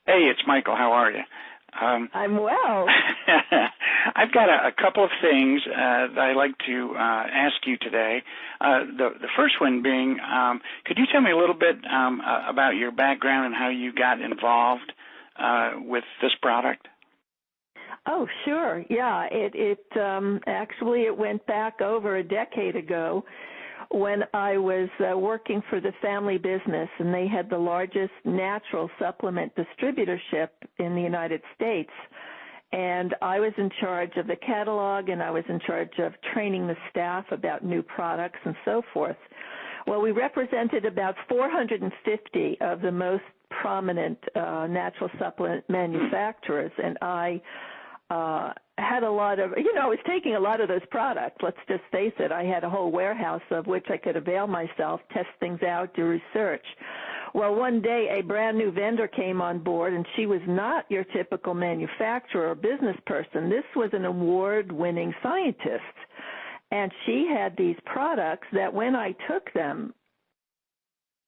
Hey, it's Michael. How are you? I'm well. I've got a couple of things that I'd like to ask you today. The first one being, could you tell me a little bit about your background and how you got involved with this product? Oh, sure. Yeah, actually it went back over a decade ago when I was working for the family business, and they had the largest natural supplement distributorship in the United States. And I was in charge of the catalog, and I was in charge of training the staff about new products and so forth. Well, we represented about 450 of the most prominent natural supplement manufacturers, and I had a lot of, I was taking a lot of those products. Let's just face it. I had a whole warehouse of which I could avail myself, test things out, do research. Well, one day a brand new vendor came on board, and she was not your typical manufacturer or business person. This was an award-winning scientist, and she had these products that when I took them,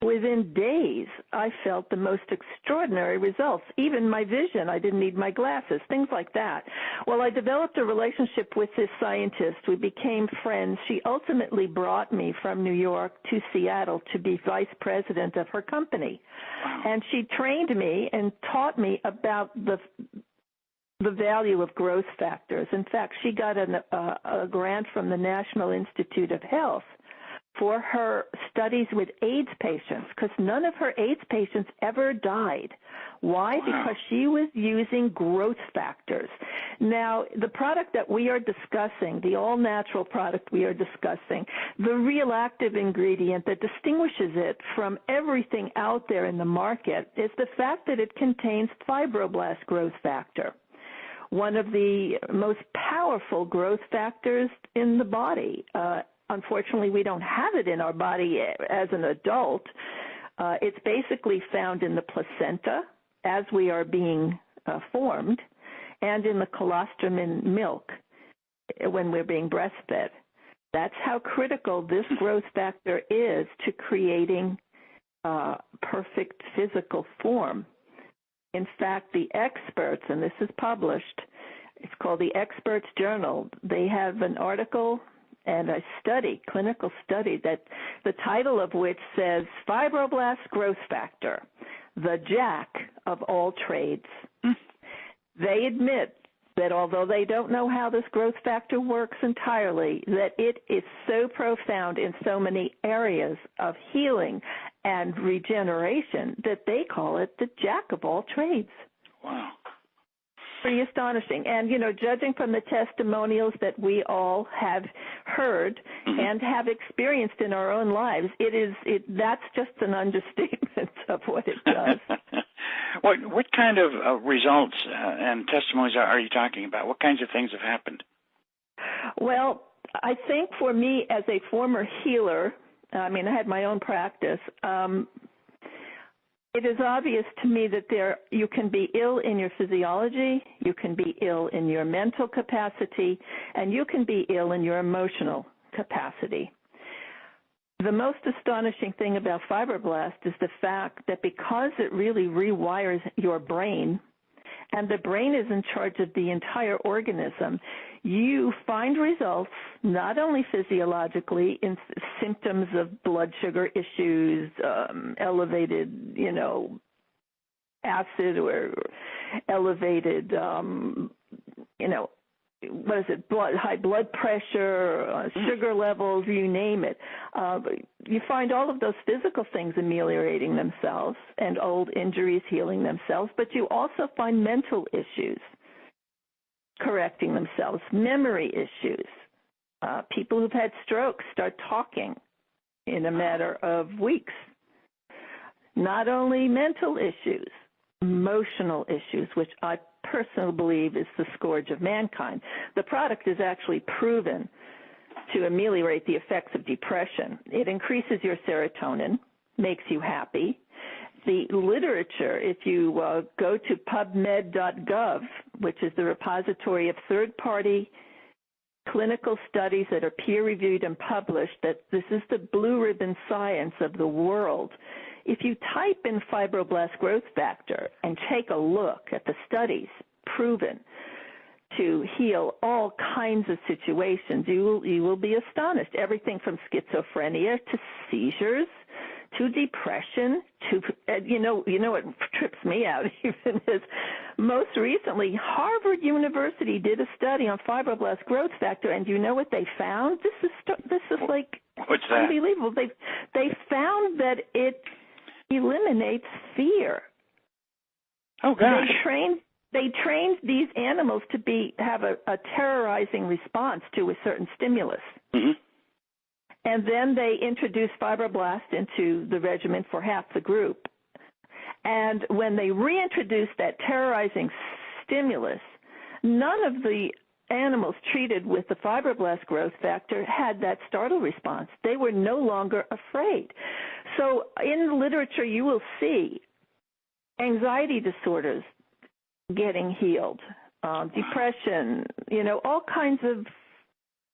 within days, I felt the most extraordinary results. Even my vision, I didn't need my glasses, things like that. Well, I developed a relationship with this scientist. We became friends. She ultimately brought me from New York to Seattle to be vice president of her company. Wow. And she trained me and taught me about the value of growth factors. In fact, she got a grant from the National Institute of Health for her studies with AIDS patients, because none of her AIDS patients ever died. Why? Wow. Because she was using growth factors. Now, the product that we are discussing, the all-natural product we are discussing, the real active ingredient that distinguishes it from everything out there in the market is the fact that it contains fibroblast growth factor, one of the most powerful growth factors in the body. Unfortunately, we don't have it in our body as an adult. It's basically found in the placenta as we are being formed, and in the colostrum in milk when we're being breastfed. That's how critical this growth factor is to creating perfect physical form. In fact, the experts, and this is published, it's called the Experts Journal, they have an article and a study, clinical study, that the title of which says Fibroblast Growth Factor, the jack of all trades. They admit that although they don't know how this growth factor works entirely, that it is so profound in so many areas of healing and regeneration that they call it the jack of all trades. Wow. Pretty astonishing. And, judging from the testimonials that we all have heard and have experienced in our own lives, that's just an understatement of what it does. What kind of results and testimonies are you talking about? What kinds of things have happened? Well, I think for me as a former healer, I had my own practice, it is obvious to me that you can be ill in your physiology, you can be ill in your mental capacity, and you can be ill in your emotional capacity. The most astonishing thing about fibroblast is the fact that because it really rewires your brain, and the brain is in charge of the entire organism, you find results not only physiologically in symptoms of blood sugar issues, elevated, acid or elevated, high blood pressure, sugar levels, you name it. You find all of those physical things ameliorating themselves and old injuries healing themselves, but you also find mental issues correcting themselves, memory issues. People who've had strokes start talking in a matter of weeks. Not only mental issues, emotional issues, which I personally believe is the scourge of mankind. The product is actually proven to ameliorate the effects of depression. It increases your serotonin, makes you happy. The literature, if you go to PubMed.gov, which is the repository of third-party clinical studies that are peer-reviewed and published, that this is the blue ribbon science of the world. if you type in fibroblast growth factor and take a look at the studies proven to heal all kinds of situations, you will be astonished. Everything from schizophrenia to seizures to depression to you know what trips me out even is most recently Harvard University did a study on fibroblast growth factor, and you know what they found? This is like what's that? Unbelievable. They found that it eliminates fear. Oh gosh. They trained these animals to have a terrorizing response to a certain stimulus. Mm-hmm. And then they introduced fibroblast into the regimen for half the group. And when they reintroduced that terrorizing stimulus, none of the animals treated with the fibroblast growth factor had that startle response. They were no longer afraid. So in the literature, you will see anxiety disorders getting healed, depression,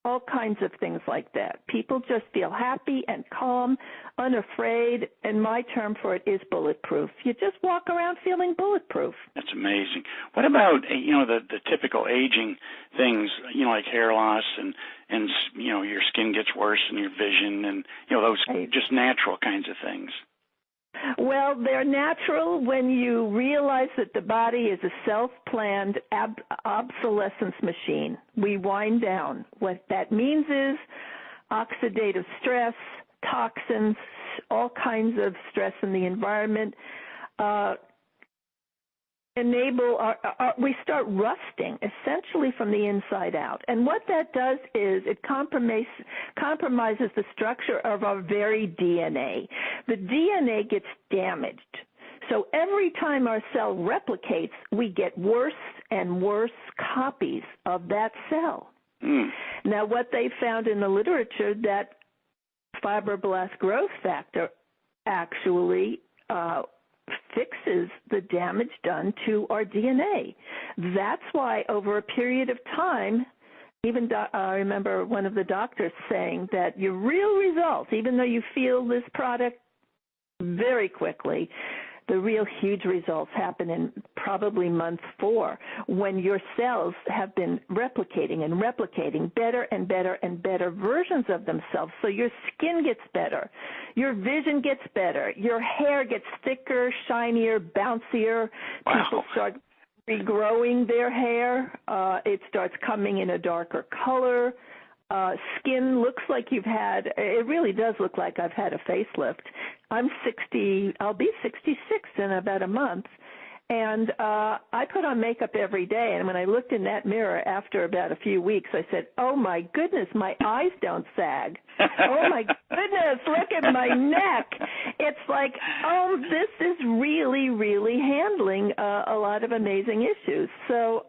all kinds of things like that. People just feel happy and calm, unafraid, and my term for it is bulletproof. You just walk around feeling bulletproof. That's amazing. What about, the typical aging things, like hair loss and your skin gets worse and your vision and, those just natural kinds of things? Well, they're natural when you realize that the body is a self-planned obsolescence machine. We wind down. What that means is oxidative stress, toxins, all kinds of stress in the environment we start rusting essentially from the inside out. And what that does is it compromises the structure of our very DNA. The DNA gets damaged. So every time our cell replicates, we get worse and worse copies of that cell. Now, what they found in the literature, that fibroblast growth factor actually fixes the damage done to our DNA. That's why over a period of time, even I remember one of the doctors saying that your real results, even though you feel this product very quickly, the real huge results happen in probably month 4 when your cells have been replicating and replicating better and better and better versions of themselves. So your skin gets better, your vision gets better, your hair gets thicker, shinier, bouncier. Wow. People start regrowing their hair. It starts coming in a darker color. Skin looks like it really does look like I've had a facelift. I'm 60, I'll be 66 in about a month, and I put on makeup every day, and when I looked in that mirror after about a few weeks, I said, oh my goodness, my eyes don't sag. Oh my goodness, look at my neck. It's like, this is really, really handling a lot of amazing issues. So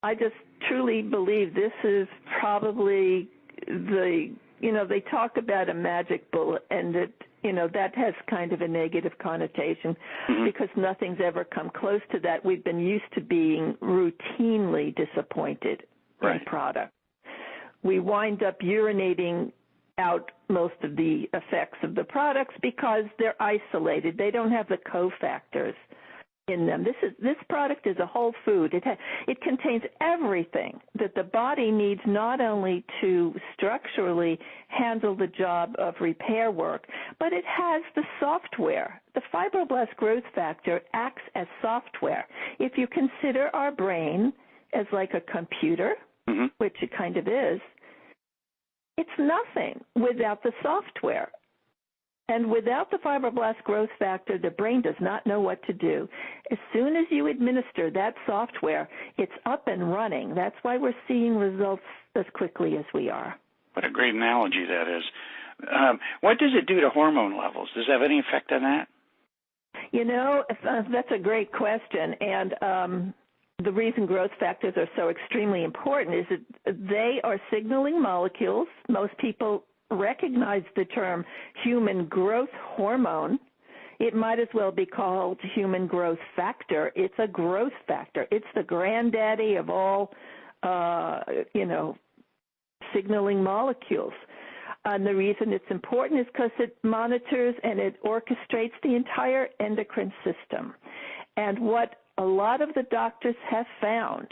I just truly believe this is probably they talk about a magic bullet, and that has kind of a negative connotation because nothing's ever come close to that. We've been used to being routinely disappointed in products. We wind up urinating out most of the effects of the products because they're isolated. They don't have the cofactors in them. This product is a whole food. It contains everything that the body needs, not only to structurally handle the job of repair work, but it has the software. The fibroblast growth factor acts as software. If you consider our brain as like a computer, which it kind of is, it's nothing without the software. And without the fibroblast growth factor, the brain does not know what to do. As soon as you administer that software, it's up and running. That's why we're seeing results as quickly as we are. What a great analogy that is. What does it do to hormone levels? Does it have any effect on that? That's a great question. And the reason growth factors are so extremely important is that they are signaling molecules. Most people recognize the term human growth hormone. It might as well be called human growth factor. It's a growth factor. It's the granddaddy of all, signaling molecules. And the reason it's important is because it monitors and it orchestrates the entire endocrine system. And what a lot of the doctors have found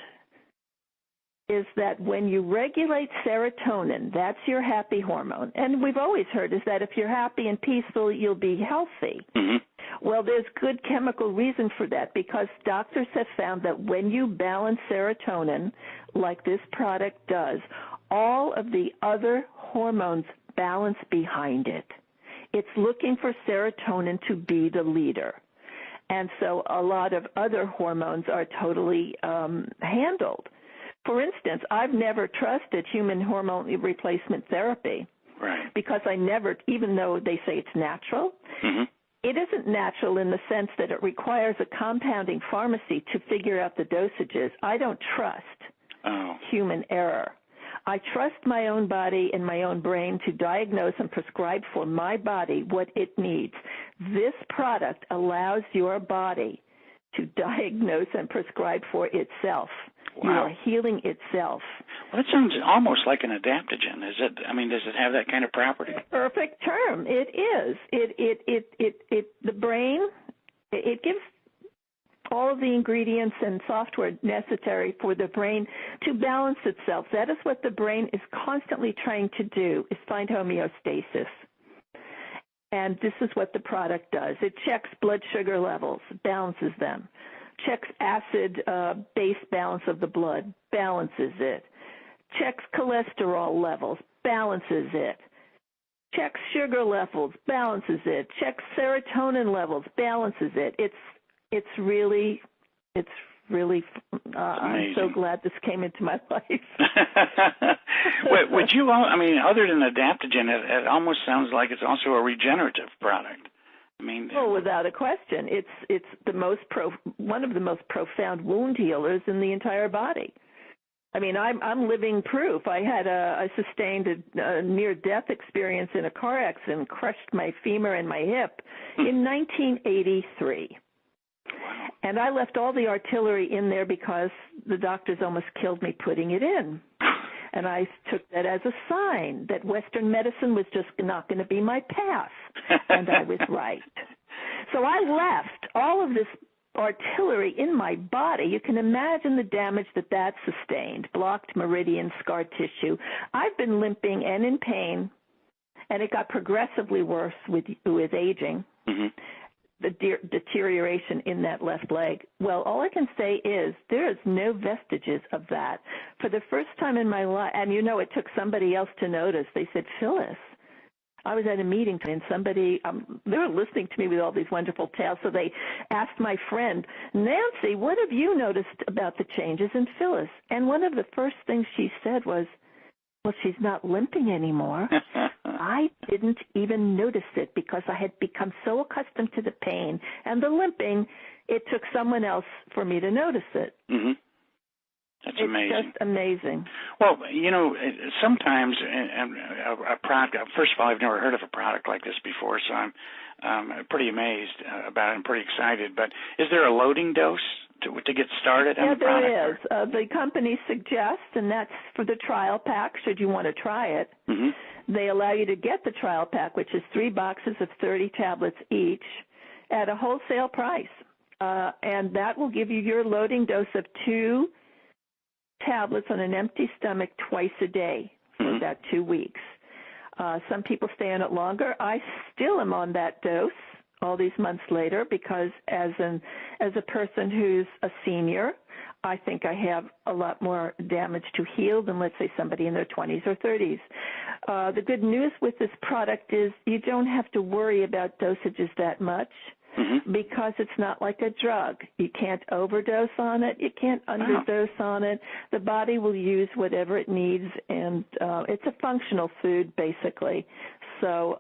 is that when you regulate serotonin, that's your happy hormone. And we've always heard is that if you're happy and peaceful, you'll be healthy. Mm-hmm. Well, there's good chemical reason for that, because doctors have found that when you balance serotonin, like this product does, all of the other hormones balance behind it. It's looking for serotonin to be the leader. And so a lot of other hormones are totally handled. For instance, I've never trusted human hormone replacement therapy. Right. Because I never, even though they say it's natural, mm-hmm. It isn't natural in the sense that it requires a compounding pharmacy to figure out the dosages. I don't trust human error. I trust my own body and my own brain to diagnose and prescribe for my body what it needs. This product allows your body to diagnose and prescribe for itself. Wow. You are healing itself. Well, that sounds almost like an adaptogen. Is it? I mean, does it have that kind of property? Perfect term. It is. The brain, it gives all of the ingredients and software necessary for the brain to balance itself. That is what the brain is constantly trying to do, is find homeostasis. And this is what the product does. It checks blood sugar levels, balances them. Checks acid-base balance of the blood, balances it. Checks cholesterol levels, balances it. Checks sugar levels, balances it. Checks serotonin levels, balances it. It's really I'm so glad this came into my life. Would you, I mean, other than adaptogen, it almost sounds like it's also a regenerative product. I mean, without a question, it's one of the most profound wound healers in the entire body. I mean, I'm living proof. I sustained a near-death experience in a car accident, crushed my femur and my hip in 1983. Wow. And I left all the artillery in there because the doctors almost killed me putting it in. And I took that as a sign that Western medicine was just not going to be my path. And I was right. So I left all of this artillery in my body. You can imagine the damage that sustained, blocked meridian, scar tissue. I've been limping and in pain, and it got progressively worse with aging. Mm-hmm. The deterioration in that left leg. Well, all I can say is there is no vestiges of that. For the first time in my life, and it took somebody else to notice. They said, Phyllis, I was at a meeting and somebody, they were listening to me with all these wonderful tales, so they asked my friend, Nancy, what have you noticed about the changes in Phyllis? And one of the first things she said was, well, she's not limping anymore. I didn't even notice it because I had become so accustomed to the pain and the limping, it took someone else for me to notice it. Mm-hmm. That's amazing. It's just amazing. Well, sometimes a product, first of all, I've never heard of a product like this before, so I'm pretty amazed about it. I'm pretty excited. But is there a loading dose to get started on the product? Yeah, there is. The company suggests, and that's for the trial pack, should you want to try it. Mm-hmm. They allow you to get the trial pack, which is 3 boxes of 30 tablets each at a wholesale price. And that will give you your loading dose of 2 tablets on an empty stomach twice a day for about 2 weeks. Some people stay on it longer. I still am on that dose all these months later because as a person who's a senior, I think I have a lot more damage to heal than, let's say, somebody in their 20s or 30s. The good news with this product is you don't have to worry about dosages that much. Mm-hmm. Because it's not like a drug. You can't overdose on it. You can't underdose on it. The body will use whatever it needs, and it's a functional food, basically. So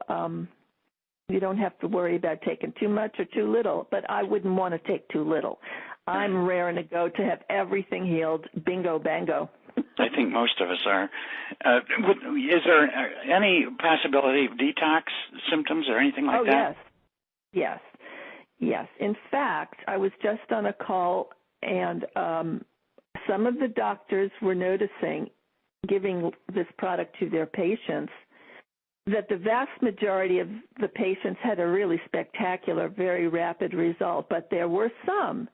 you don't have to worry about taking too much or too little, but I wouldn't want to take too little. I'm raring to go to have everything healed. Bingo, bango. I think most of us are. Is there any possibility of detox symptoms or anything like that? Yes. Yes. In fact, I was just on a call, and some of the doctors were noticing, giving this product to their patients, that the vast majority of the patients had a really spectacular, very rapid result, but there were some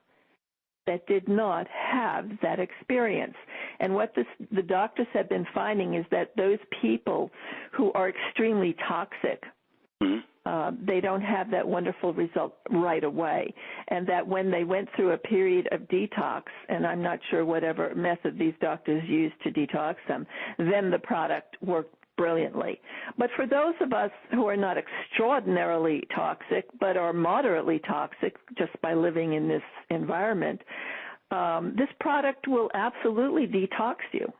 that did not have that experience. And what the doctors have been finding is that those people who are extremely toxic, they don't have that wonderful result right away. And that when they went through a period of detox, and I'm not sure whatever method these doctors used to detox them, then the product worked brilliantly. But for those of us who are not extraordinarily toxic, but are moderately toxic just by living in this environment, this product will absolutely detox you.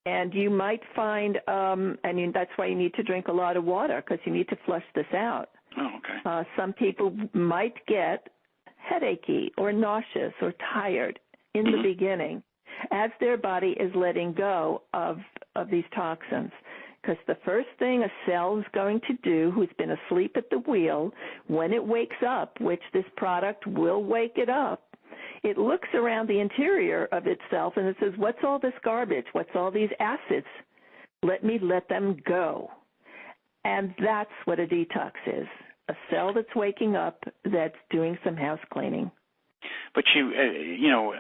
And you might find, that's why you need to drink a lot of water, because you need to flush this out. Oh, okay. Some people might get headachy or nauseous or tired in the beginning as their body is letting go of these toxins. Because the first thing a cell is going to do, who's been asleep at the wheel, when it wakes up, which this product will wake it up, it looks around the interior of itself and it says, what's all this garbage? What's all these acids? Let me let them go. And that's what a detox is, a cell that's waking up that's doing some house cleaning. But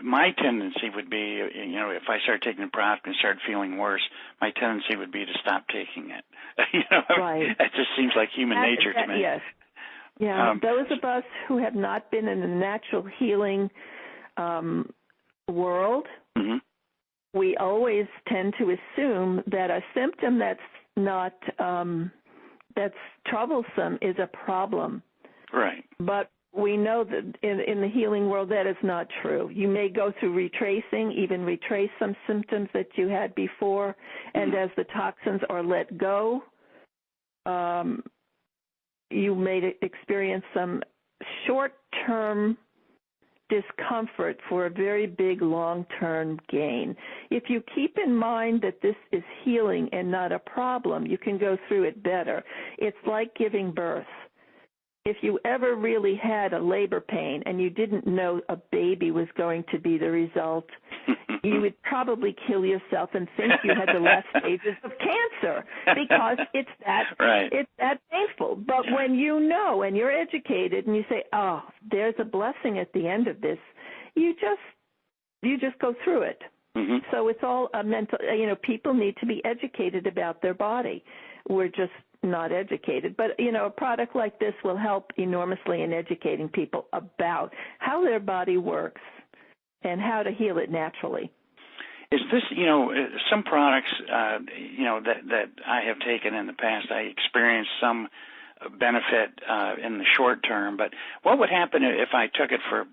my tendency would be, if I start taking the product and start feeling worse, my tendency would be to stop taking it. Right. It just seems like human nature to me. Yes. Yeah. Those of us who have not been in a natural healing world, we always tend to assume that a symptom that's not that's troublesome is a problem. Right. But we know that in the healing world that is not true. You may go through retracing, even retrace some symptoms that you had before, and as the toxins are let go, you may experience some short-term discomfort for a very big long-term gain. If you keep in mind that this is healing and not a problem, you can go through it better. It's like giving birth. If you ever really had a labor pain and you didn't know a baby was going to be the result, you would probably kill yourself and think you had the last stages of cancer because it's that painful. But when you know and you're educated and you say, oh, there's a blessing at the end of this, you just go through it. So it's all a mental, people need to be educated about their body. We're just not educated. But, a product like this will help enormously in educating people about how their body works and how to heal it naturally. Is this, some products, that I have taken in the past, I experienced some benefit in the short term, but what would happen if I took it for,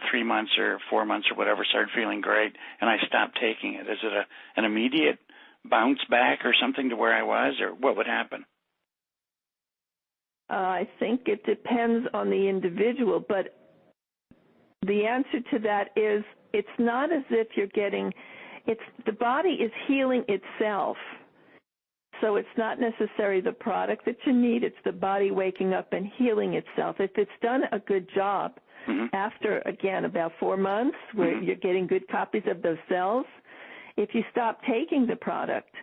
3 months or 4 months or whatever, started feeling great, and I stopped taking it? Is it an immediate bounce back or something to where I was, or what would happen? I think it depends on the individual, but the answer to that is it's not as if you're the body is healing itself. So it's not necessarily the product that you need, it's the body waking up and healing itself. If it's done a good job after, again, about 4 months where you're getting good copies of those cells, if you stop taking the product,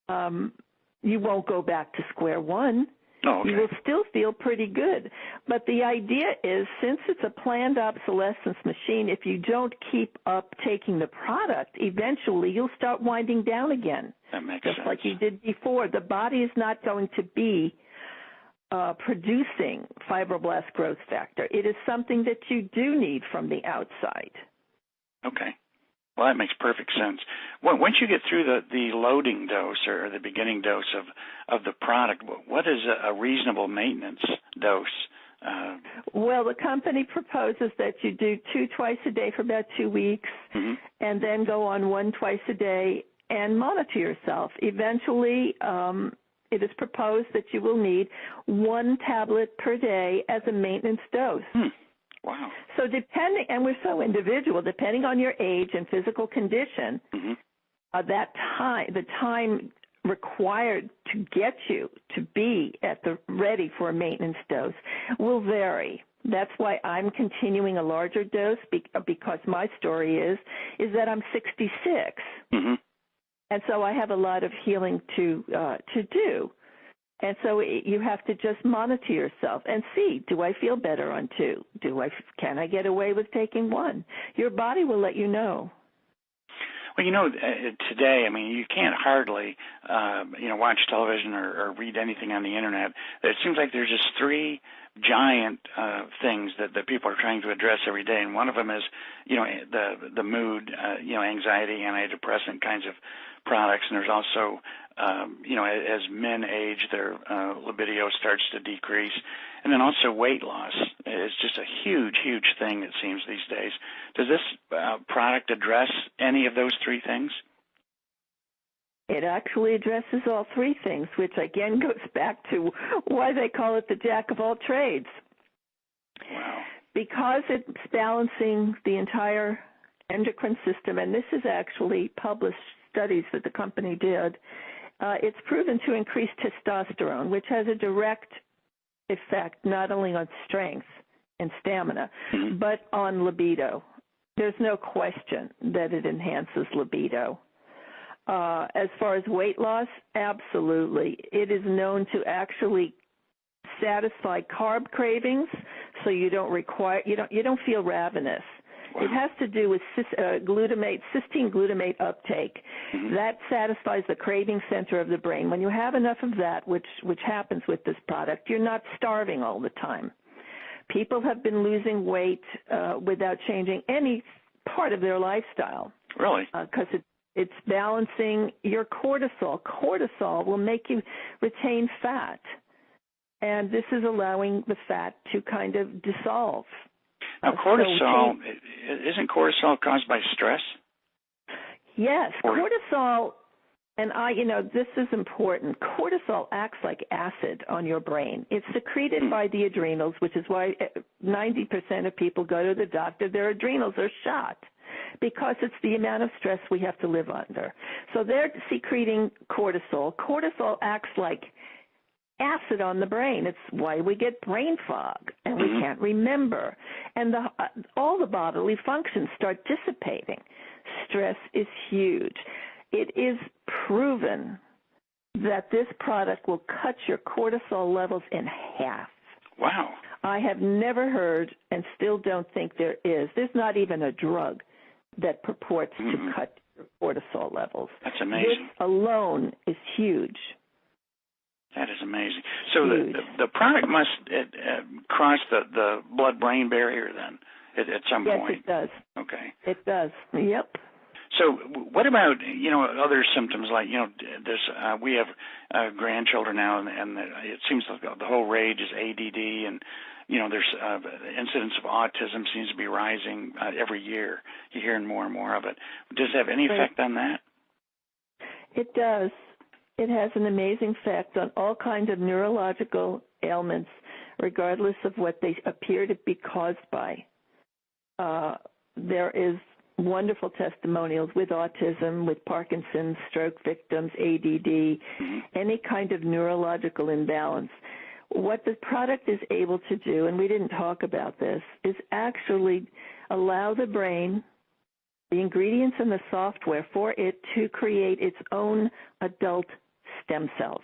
you won't go back to square one. Oh, okay. You will still feel pretty good. But the idea is, since it's a planned obsolescence machine, if you don't keep up taking the product, eventually you'll start winding down again. That makes sense. Just like you did before. The body is not going to be producing fibroblast growth factor. It is something that you do need from the outside. Okay. Well, that makes perfect sense. Once you get through the loading dose or the beginning dose of the product, what is a reasonable maintenance dose? Well, the company proposes that you do 2 twice a day for about 2 weeks and then go on 1 twice a day and monitor yourself. Eventually, it is proposed that you will need 1 tablet per day as a maintenance dose. Wow. So and we're so individual, depending on your age and physical condition, the time required to get you to be ready for a maintenance dose will vary. That's why I'm continuing a larger dose because my story is that I'm 66. And so I have a lot of healing to do. And so you have to just monitor yourself and see, do I feel better on 2? Can I get away with taking 1? Your body will let you know. Well, today, I mean, you can't hardly, watch television or read anything on the Internet. It seems like there's just 3 giant things that people are trying to address every day, and one of them is, the mood, anxiety, antidepressant kinds of products, and there's also, as men age, their libido starts to decrease, and then also weight loss is just a huge, huge thing, it seems, these days. Does this product address any of those 3 things? It actually addresses all 3 things, which again goes back to why they call it the jack of all trades. Wow. Because it's balancing the entire endocrine system, and this is actually published studies that the company did, it's proven to increase testosterone, which has a direct effect not only on strength and stamina, but on libido. There's no question that it enhances libido. As far as weight loss, absolutely. It is known to actually satisfy carb cravings, so you don't feel ravenous. Wow. It has to do with cysteine glutamate uptake. That satisfies the craving center of the brain. When you have enough of that, which happens with this product, you're not starving all the time. People have been losing weight without changing any part of their lifestyle. Really? Because it's balancing your cortisol. Cortisol will make you retain fat, and this is allowing the fat to kind of dissolve. Now, cortisol, isn't cortisol caused by stress? Yes, cortisol, and this is important. Cortisol acts like acid on your brain. It's secreted by the adrenals, which is why 90% of people go to the doctor. Their adrenals are shot because it's the amount of stress we have to live under. So they're secreting cortisol. Cortisol acts like acid on the brain. It's why we get brain fog and we can't remember. And all the bodily functions start dissipating. Stress is huge. It is proven that this product will cut your cortisol levels in half. Wow. I have never heard and still don't think there's not even a drug that purports to cut your cortisol levels. That's amazing. This alone is huge. That is amazing. So the product must cross the blood-brain barrier then at some point. Yes, it does. Okay. It does. Yep. So what about, other symptoms like, we have grandchildren now, and it seems like the whole rage is ADD, and, there's incidence of autism seems to be rising every year. You're hearing more and more of it. Does it have any effect on that? It does. It has an amazing effect on all kinds of neurological ailments, regardless of what they appear to be caused by. There is wonderful testimonials with autism, with Parkinson's, stroke victims, ADD, any kind of neurological imbalance. What the product is able to do, and we didn't talk about this, is actually allow the brain, the ingredients and the software for it to create its own adult stem cells.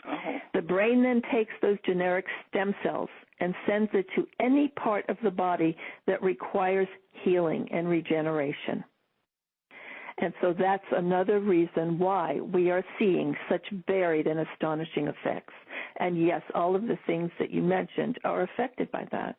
Oh. The brain then takes those generic stem cells and sends it to any part of the body that requires healing and regeneration. And so that's another reason why we are seeing such varied and astonishing effects. And yes, all of the things that you mentioned are affected by that.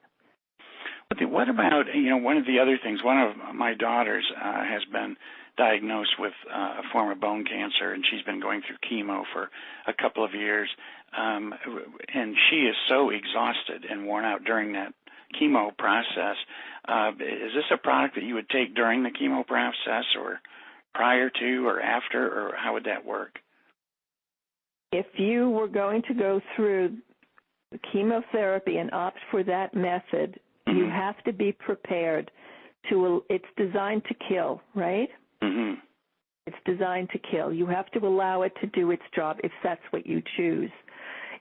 But what about, one of the other things, one of my daughters has been diagnosed with a form of bone cancer, and she's been going through chemo for a couple of years, and she is so exhausted and worn out during that chemo process. Is this a product that you would take during the chemo process or prior to or after, or how would that work? If you were going to go through the chemotherapy and opt for that method, you have to be prepared to, it's designed to kill, right? It's designed to kill. You have to allow it to do its job if that's what you choose.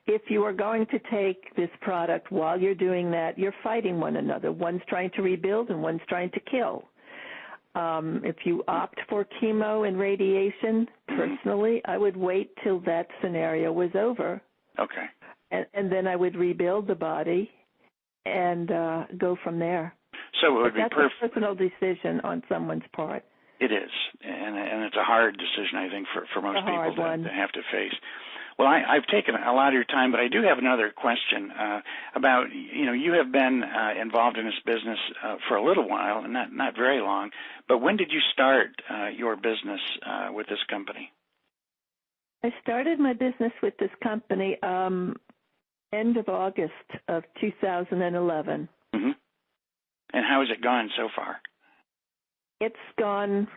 If you are going to take this product while you're doing that, you're fighting one another. One's trying to rebuild and one's trying to kill. If you opt for chemo and radiation, personally, I would wait till that scenario was over Okay. And then I would rebuild the body and go from there. So it would be That's a personal decision on someone's part. It is, and it's a hard decision, I think, for most people to have to face. Well, I've taken a lot of your time, but I do have another question about, you have been involved in this business for a little while, and not very long, but when did you start your business with this company? I started my business with this company end of August of 2011. Mm-hmm. And how has it gone so far? It's gone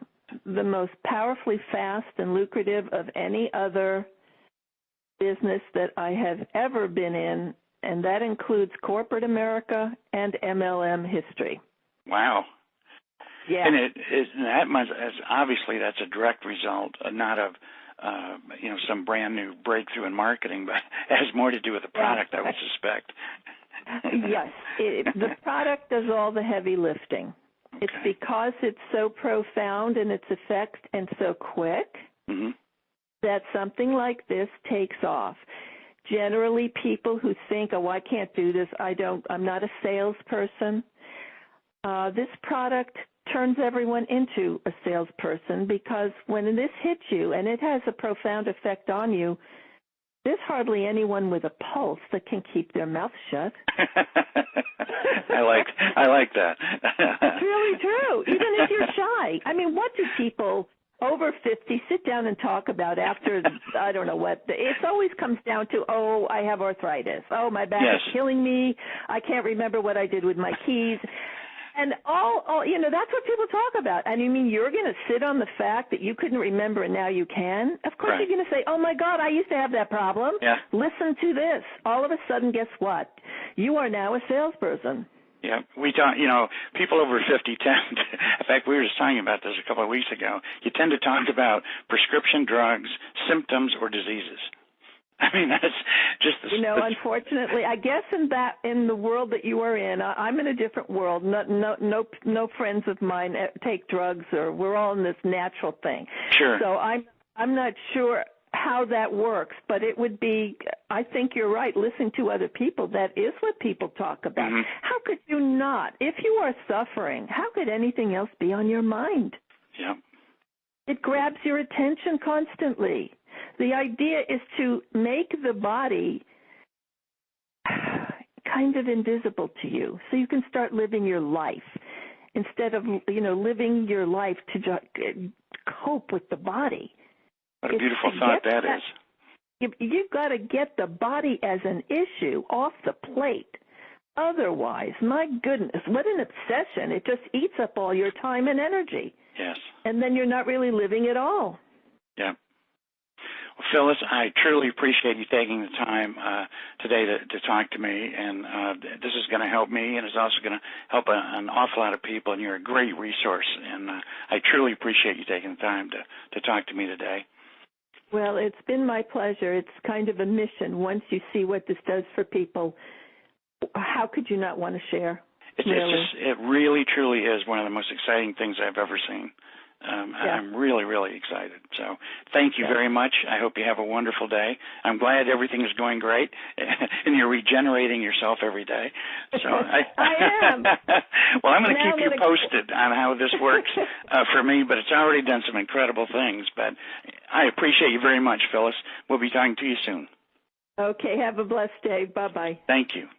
the most powerfully fast and lucrative of any other business that I have ever been in, and that includes corporate America and MLM history. Wow. Yeah. And that must, obviously that's a direct result, not of some brand new breakthrough in marketing, but it has more to do with the product, I would suspect. Yes. The product does all the heavy lifting. Okay. It's because it's so profound in its effect and so quick that something like this takes off. Generally, people who think, oh, I can't do this, I'm not a salesperson. This product turns everyone into a salesperson because when this hits you, and it has a profound effect on you, there's hardly anyone with a pulse that can keep their mouth shut. I like that. It's really true, even if you're shy. I mean, what do people over 50 sit down and talk about after, I don't know what, it always comes down to, oh, I have arthritis. Oh, my back is killing me. I can't remember what I did with my keys. And all, that's what people talk about. And you mean you're going to sit on the fact that you couldn't remember and now you can? Of course You're going to say, oh, my God, I used to have that problem. Yeah. Listen to this. All of a sudden, guess what? You are now a salesperson. Yeah, we talk, people over 50 tend, in fact, we were just talking about this a couple of weeks ago, you tend to talk about prescription drugs, symptoms, or diseases. I mean, that's just unfortunately, I guess in the world that you are in, I'm in a different world. No friends of mine take drugs, or we're all in this natural thing. Sure. So I'm not sure how that works, but it would be, I think you're right, listening to other people, that is what people talk about. Mm-hmm. How could you not? If you are suffering, how could anything else be on your mind? Yeah. It grabs your attention constantly. The idea is to make the body kind of invisible to you so you can start living your life instead of, living your life to cope with the body. What a beautiful thought that is. You've got to get the body as an issue off the plate. Otherwise, my goodness, what an obsession. It just eats up all your time and energy. Yes. And then you're not really living at all. Yeah. Well, Phillis, I truly appreciate you taking the time today to talk to me, and this is going to help me, and it's also going to help an awful lot of people, and you're a great resource, and I truly appreciate you taking the time to talk to me today. Well, it's been my pleasure. It's kind of a mission. Once you see what this does for people, how could you not want to share? It really, truly is one of the most exciting things I've ever seen. I'm really, really excited. So thank you very much. I hope you have a wonderful day. I'm glad everything is going great, and you're regenerating yourself every day. So I am. Well, I'm going to keep you posted on how this works for me, but it's already done some incredible things. But I appreciate you very much, Phillis. We'll be talking to you soon. Okay. Have a blessed day. Bye-bye. Thank you.